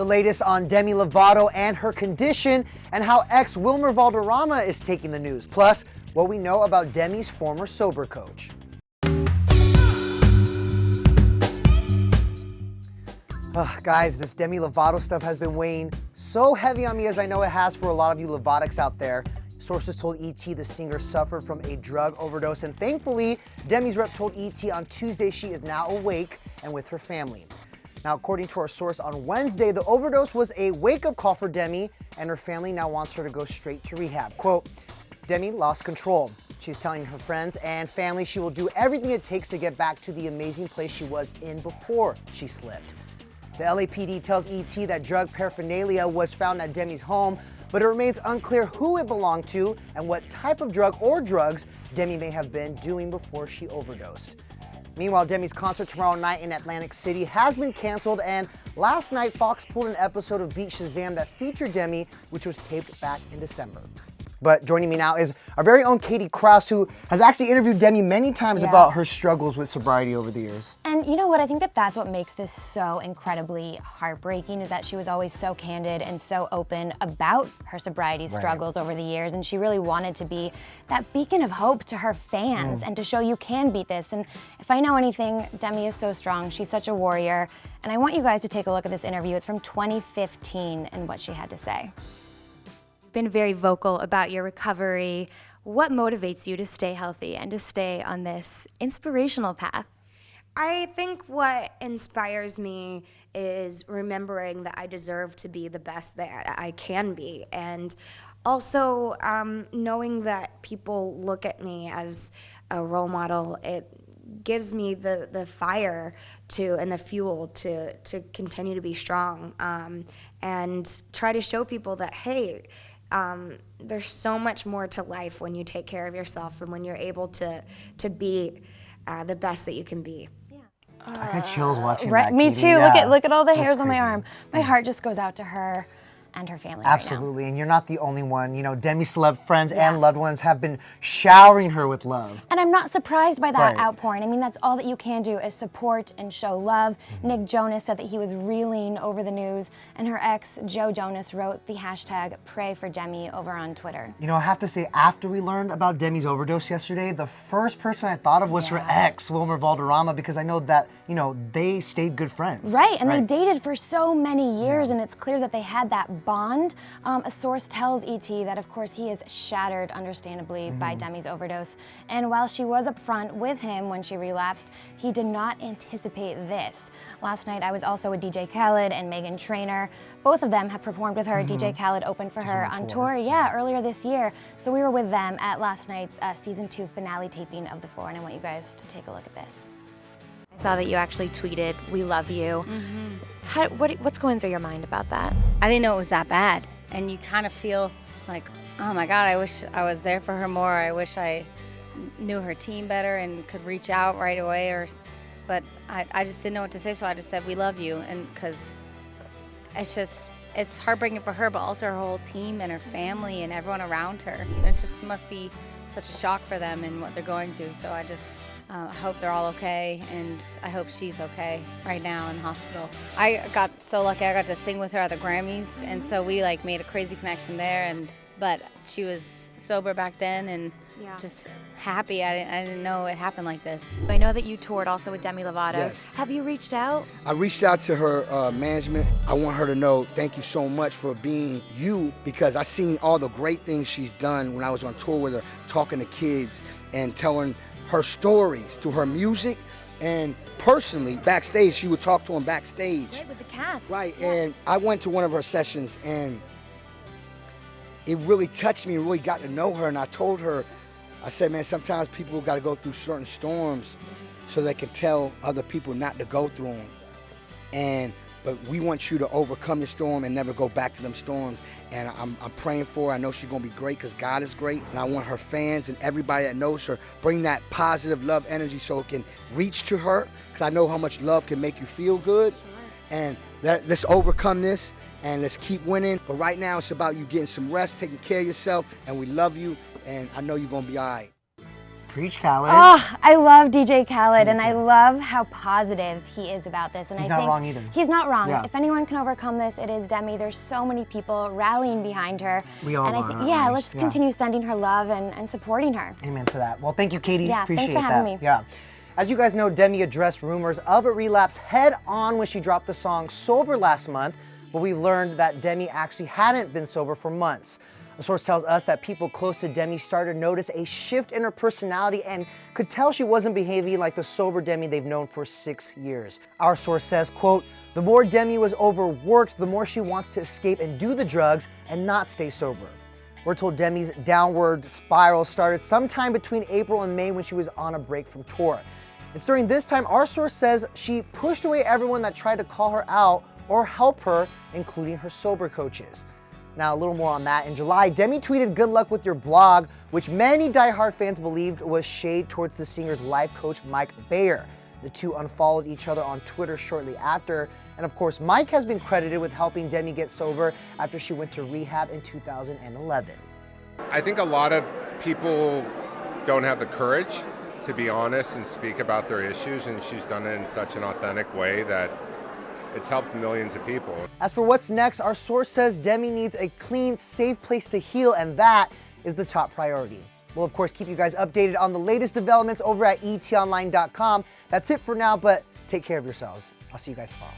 The latest on Demi Lovato and her condition, and how ex Wilmer Valderrama is taking the news. Plus, what we know about Demi's former sober coach. Guys, this Demi Lovato stuff has been weighing so heavy on me, as I know it has for a lot of you Lovatics out there. Sources told ET the singer suffered from a drug overdose, and thankfully, Demi's rep told ET on Tuesday she is now awake and with her family. Now, according to our source on Wednesday, the overdose was a wake-up call for Demi, and her family now wants her to go straight to rehab. Quote, Demi lost control. She's telling her friends and family she will do everything it takes to get back to the amazing place she was in before she slipped. The LAPD tells ET that drug paraphernalia was found at Demi's home, but it remains unclear who it belonged to and what type of drug or drugs Demi may have been doing before she overdosed. Meanwhile, Demi's concert tomorrow night in Atlantic City has been canceled, and last night Fox pulled an episode of Beat Shazam that featured Demi, which was taped back in December. But joining me now is our very own Katie Krause, who has actually interviewed Demi many times about her struggles with sobriety over the years. And you know what? I think that that's what makes this so incredibly heartbreaking, is that she was always so candid and so open about her sobriety struggles over the years. And she really wanted to be that beacon of hope to her fans and to show you can beat this. And if I know anything, Demi is so strong. She's such a warrior. And I want you guys to take a look at this interview. It's from 2015 and what she had to say. Been very vocal about your recovery. What motivates you to stay healthy and to stay on this inspirational path? I think what inspires me is remembering that I deserve to be the best that I can be, and also knowing that people look at me as a role model. It gives me the fire and the fuel to continue to be strong and try to show people that, hey, there's so much more to life when you take care of yourself and when you're able to be the best that you can be. I got chills watching that, Me Katie. too. Yeah. Look at all the hairs That's on my crazy. arm. My heart just goes out to her and her family Absolutely, right and you're not the only one. You know, Demi celeb friends and loved ones have been showering her with love. And I'm not surprised by that outpouring. I mean, that's all that you can do is support and show love. Nick Jonas said that he was reeling over the news, and her ex, Joe Jonas, wrote the hashtag Pray for Demi over on Twitter. You know, I have to say, after we learned about Demi's overdose yesterday, the first person I thought of was her ex, Wilmer Valderrama, because I know that, you know, they stayed good friends. Right, and they dated for so many years, and it's clear that they had that bond. A source tells ET that, of course, he is shattered, understandably, by Demi's overdose. And while she was upfront with him when she relapsed, he did not anticipate this. Last night, I was also with DJ Khaled and Meghan Trainor. Both of them have performed with her. DJ Khaled opened for her on tour, earlier this year. So we were with them at last night's season 2 finale taping of The Four, and I want you guys to take a look at this. I saw that you actually tweeted, "We love you." What's going through your mind about that? I didn't know it was that bad. And you kind of feel like, oh my God, I wish I was there for her more. I wish I knew her team better and could reach out right away. But I just didn't know what to say, so I just said, "We love you." And because it's heartbreaking for her, but also her whole team and her family and everyone around her. It just must be such a shock for them and what they're going through. So I just hope they're all okay, and I hope she's okay right now in the hospital. I got so lucky. I got to sing with her at the Grammys, and so we made a crazy connection there. But she was sober back then, and just happy. I didn't know it happened like this. I know that you toured also with Demi Lovato. Yes. Have you reached out? I reached out to her management. I want her to know thank you so much for being you, because I seen all the great things she's done when I was on tour with her, talking to kids and telling her stories through her music. And personally, backstage, she would talk to them backstage. Right, with the cast. Right, and I went to one of her sessions, and it really touched me, really got to know her. And I told her, I said, man, sometimes people got to go through certain storms so they can tell other people not to go through them. But we want you to overcome your storm and never go back to them storms. And I'm praying for her. I know she's going to be great because God is great. And I want her fans and everybody that knows her, bring that positive love energy so it can reach to her, because I know how much love can make you feel good. And let's overcome this and let's keep winning. But right now it's about you getting some rest, taking care of yourself, and we love you, and I know you're going to be all right. Preach, Khaled. Oh, I love DJ Khaled, and I love how positive he is about this. And He's I not think wrong either. He's not wrong. Yeah. If anyone can overcome this, it is Demi. There's so many people rallying behind her. We all and I are, think, aren't yeah, we? let's just Yeah. continue sending her love and supporting her. Amen to that. Well, thank you, Katie. Yeah, Appreciate thanks for having that. me. Yeah. As you guys know, Demi addressed rumors of a relapse head on when she dropped the song Sober last month, but we learned that Demi actually hadn't been sober for months. A source tells us that people close to Demi started to notice a shift in her personality and could tell she wasn't behaving like the sober Demi they've known for 6 years. Our source says, quote, "The more Demi was overworked, the more she wants to escape and do the drugs and not stay sober." We're told Demi's downward spiral started sometime between April and May when she was on a break from tour. It's during this time, our source says she pushed away everyone that tried to call her out or help her, including her sober coaches. Now, a little more on that. In July, Demi tweeted, "Good luck with your blog," which many diehard fans believed was shade towards the singer's life coach, Mike Bayer. The two unfollowed each other on Twitter shortly after. And of course, Mike has been credited with helping Demi get sober after she went to rehab in 2011. I think a lot of people don't have the courage to be honest and speak about their issues, and she's done it in such an authentic way that it's helped millions of people. As for what's next, our source says Demi needs a clean, safe place to heal, and that is the top priority. We'll of course keep you guys updated on the latest developments over at etonline.com. That's it for now, but take care of yourselves. I'll see you guys tomorrow.